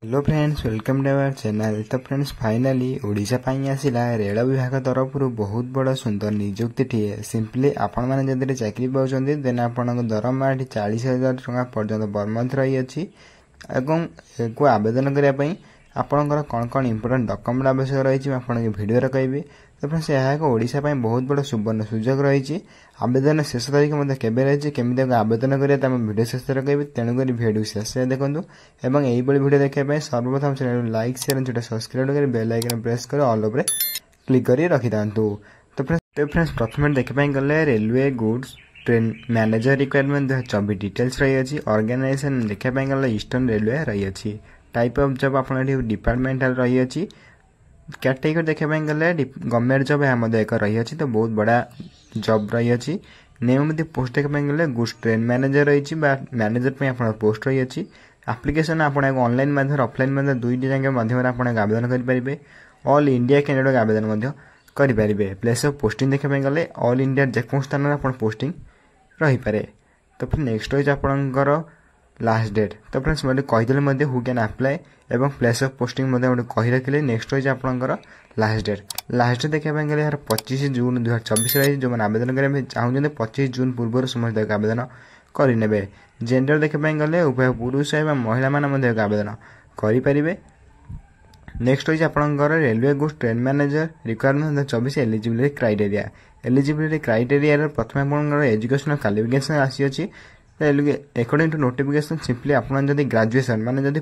Hello friends, welcome to our channel. तो friends, finally Odisha पाई आसिला रेल विभाग तरफ बहुत बड़ सुंदर नियुक्ति टीए। सिंपली आपण मैंने जदि चाकरी पाँच देन आपण दरमा 40,000 टका पर्यटन पर मंथ रही अच्छी। आवेदन करने आपंकर कौन कौन इंपोर्टेंट डॉक्यूमेंट आवश्यक रही आपको भिडियो कहबी। तो फ्रेंड्स, यह ओडिशा बहुत बड़ सुवर्ण सुजोग रही। आवेदन शेष तारीख मतलब केवे रही केमी आवेदन करें भिडियो शेष कहबी। तेणुक भिडियो शेष देखूँ और यही भिडियो देखा सर्वप्रथम चैनल लाइक शेयर जो सब्सक्राइब कर बेल आइकन प्रेस कर ऑल ओवर क्लिक कर रखी था। तो फ्रेंड्स, प्रथम देखापी गले railway goods train manager requirement 2024 details रही अच्छी। ऑर्गेनाइजेशन देखापी गले ईस्टर्न रेलवे रही अच्छी। टाइप ऑफ जॉब आप डिपार्टमेंटल रही अच्छी। कैटेगरी देखापी गले गवर्नमेंट जॉब यह एक रही अच्छी। तो बहुत बड़ा जॉब रही अच्छी। नेम पोस्ट देखापी गले गुड्स ट्रेन मैनेजर रही मैनेजर आप पोस्ट रही अच्छी। एप्लिकेशन आप ऑनलाइन माध्यम ऑफलाइन माध्यम दुईटी जाक माध्यम आप आवेदन करेंगे। ऑल इंडिया कैंडिडेट आवेदन करेंगे। प्लेस ऑफ पोस्टिंग देखापी गले ऑल इंडिया जेको स्थान आप पोस्टिंग रही पारे। तो फिर नेक्स्ट रही आपंकर लास्ट डेट। तो फ्रेंड्स, मुझे कहीदेली हु कैन अप्लाई एवं प्लेस ऑफ पोस्टिंग कही रखिले। नेक्स्ट रही आपंकर लास्ट डेट। लास्ट डेट देखापी गले यार 25 जून 2024 रही। जो मैंने आवेदन करने चाहते 25 जून पूर्व समस्त आवेदन करेंगे। जेंडर देखापी गले उभय पुरुष एवं महिला मैंने आवेदन करेंगे। नेक्स्ट रही आपंकर railway goods train manager requirement 2024 eligibility criteria. Eligibility criteria प्रथम आपंकर एजुकेशनल क्वालिफिकेशन आसी। अकॉर्डिंग टू नोटिफिकेशन सिंपली आपन जदि ग्रेजुएशन माने जदि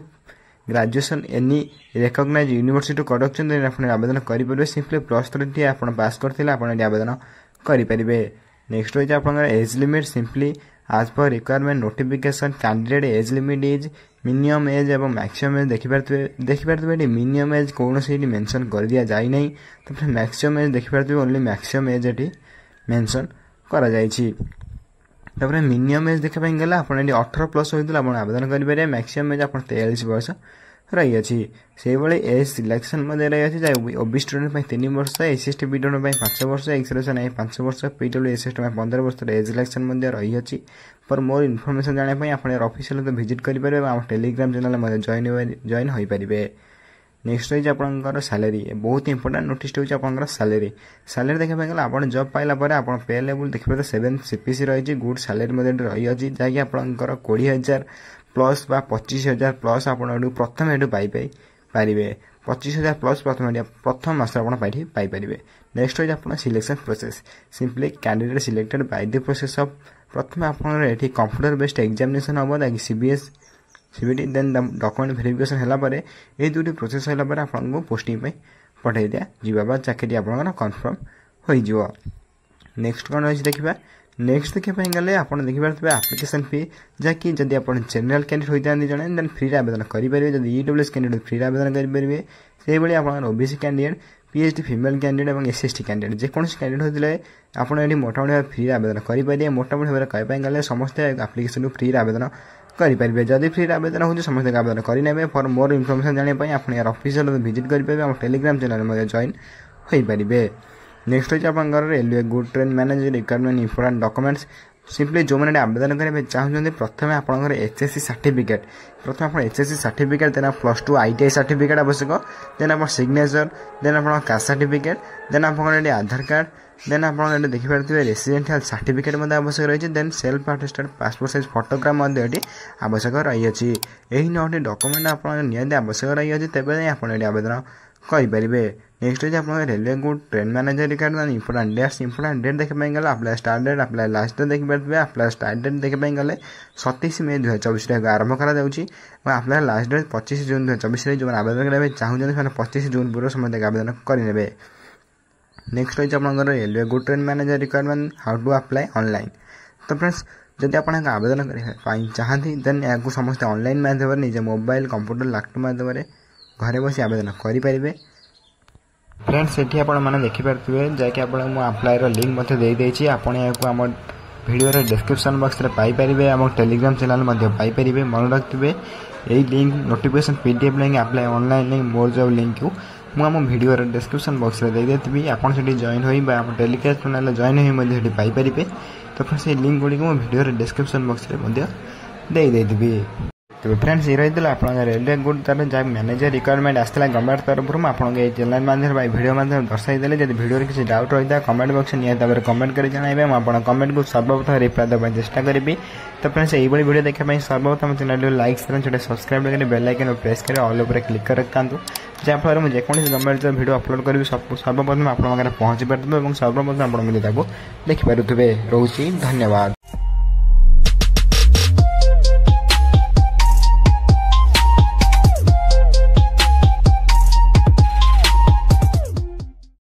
ग्रेजुएशन एनी रिकॉग्नाइज यूनिवर्सिटी करछन देन आपन आवेदन करि परबे। सिंपली +3 आपन पास करथिले आपन आवेदन करि परिबे। नेक्स्ट रही आपन एज लिमिट सिंपली आज पर requirement notification candidate age limit is minimum age एवं मैक्सिमम एज देखिपारे मिनिमम एज कौन से मेंशन कर दिया जाई नहीं। तो फिर मैक्सिमम एज देखिपारे ओनली मैक्सिमम एज एटी मेंशन करा जायछि। तापर मिनिमम एज देखापी गला आप 18+ होता आप आवेदन करेंगे। मैक्सिमम एज आप 43 वर्ष रही अच्छी। से भाई एज सिलेक्शन रही अच्छी। ओबी स्टूडेंट 3 वर्ष, एसएसटी पीडब्ल्यू 5 वर्ष, एक्सरेशन 5 वर्ष, पीडब्ल्यू एसएसटी 15 वर्ष एज सिलेक्शन रही अच्छी। फॉर मोर इनफॉरमेशन जानापी आप ऑफिशियल तो विजिट करेंगे। आप टेलीग्राम चैनल जॉइन हो पारे। नेक्स्ट रही आपंकर सैलरी बहुत इंपोर्टेंट नोटिस होकर सैलरी। सैलरी देखापी गला आप जॉब पाइला आप पे लेवल देखिए 7 CPC रही। गुड सैलरी रही अच्छी जहाँकि आपंकर 20,000 प्लस 25,000 प्लस आप प्रथम ये पारे। 25,000 प्लस प्रथम मास पाइपर। नेक्स्ट रही आप selection process simply candidate selected by the process of प्रथम आप कंप्यूटर बेस्ड एग्जामिनेशन हम ताकि सीबीटी देन डॉक्यूमेंट वेरिफिकेशन है। ये दुटी प्रोसेस है आपको पोस्टिंग पठाई दिया जावा चाकरी आप कन्फर्म हो। नेक्स्ट कौन रही देखा। नेक्स्ट देखापी गले आप देखिए एप्लिकेशन फी जहाँकि जब आप जनरल कैंडिडेट होता जड़े देन फ्री आवेदन करेंगे। जब ईडब्ल्यूएस कैंडिडेट फ्री आवेदन करेंगे। से भाई आप OBC candidate PhD female candidate और एसएसटी कैंडिडेट जेकोसी कैंडिडेट होते आपड़ी मोटामोटी फ्री आवेदन करेंगे। मोटामोटी भाव कहपाई गले समस्त एप्लिकेशन फ्री आवेदन करेंगे। जदि फ्री आवेदन हो समस्त आवेदन करेंगे। फॉर मोर इनफॉरमेशन जानापी आप यार ऑफिशियल विजिट करेंगे। आप टेलीग्राम चैनल जॉइन हो पारे। नेक्स्ट रही आपंकर railway good train manager requirement important documents simply जो मैंने आवेदन करने चाहते प्रथम आपंकर एचएससी सर्टिफिकेट। प्रथम आप HSC certificate then +2 ITI certificate आवश्यक। देन आप सिग्नेचर देन आप कास्ट सर्टिफिकेट देन आप आधार कार्ड देन आप देखिए रेसिडेंशियल सर्टिफिकेट आवश्यक रही। Then self attested passport size photograph आवश्यक रही अच्छी। यही 9टी डॉक्यूमेंट आप आवश्यक रही है तेज आप आवेदन करेंगे। नेक्स्ट रही आप railway good train manager requirement important date देखापी गला apply start date apply last date देखिए। अप्लाई स्टार्ट डेट देखापी गले 27 मई 2024 आरंभ कर लास्ट डेट 25 जून 2024 जो आवेदन करने चाहते 25 जून पूर्व समय आवेदन करेंगे। नेक्स्ट रही आपंकर railway good train manager requirement how to apply online. तो फ्रेंड्स, जब आप आवेदन करने चाहती देन या समस्त ऑनलाइन माध्यम निजे मोबाइल कंप्यूटर लैपटॉप माध्यम घरे बस आवेदन करेंगे। फ्रेंड्स, ये आपने देखिपे जैकि अप्लायर लिंक मत देदेछि आपण आम वीडियो डिस्क्रिप्शन बॉक्स में पाइपर। आम टेलीग्राम चैनल पाइपर। मन रखिए यही link notification PDF link apply online link more job link को मुझे वीडियो डिस्क्रिप्शन बॉक्स में देदेवि। आप जॉइन हो टेलीग्राम चैनल जॉइन हो पाइपर। तो फ्रेंड्स, ये link Gudi video description box में देदेवि। तो फ्रेंड्स ये रही आप रेलवे गुड तार जहाँ मैनेजर रिक्वायरमेंट आसाला गवर्नमेंट तरफ आपको चैनल माध्यम भिडियो माध्यम दर्शाई देले जब भिडियो किसी डाउट रही है कमेंट बॉक्स निहत कमेंट कर जन मुझे कमेंट को सर्वप्रथम रिप्लाई देवाई चेष्टा करी। तो फ्रेंड्स यही भिडियो देखा सर्वप्रथम चैनल लाइक शेयर सब्सक्राइब करके बेल आइकन प्रेस कर ऑल उपर क्लिक कर रखता जहाँफल मुझे जेकोसी गवर्नमेंट भिडियो अपलोड करी सर्वप्रथम आप पहुँची पारे और सर्वप्रथम आप देखिपे। रोचे धन्यवाद।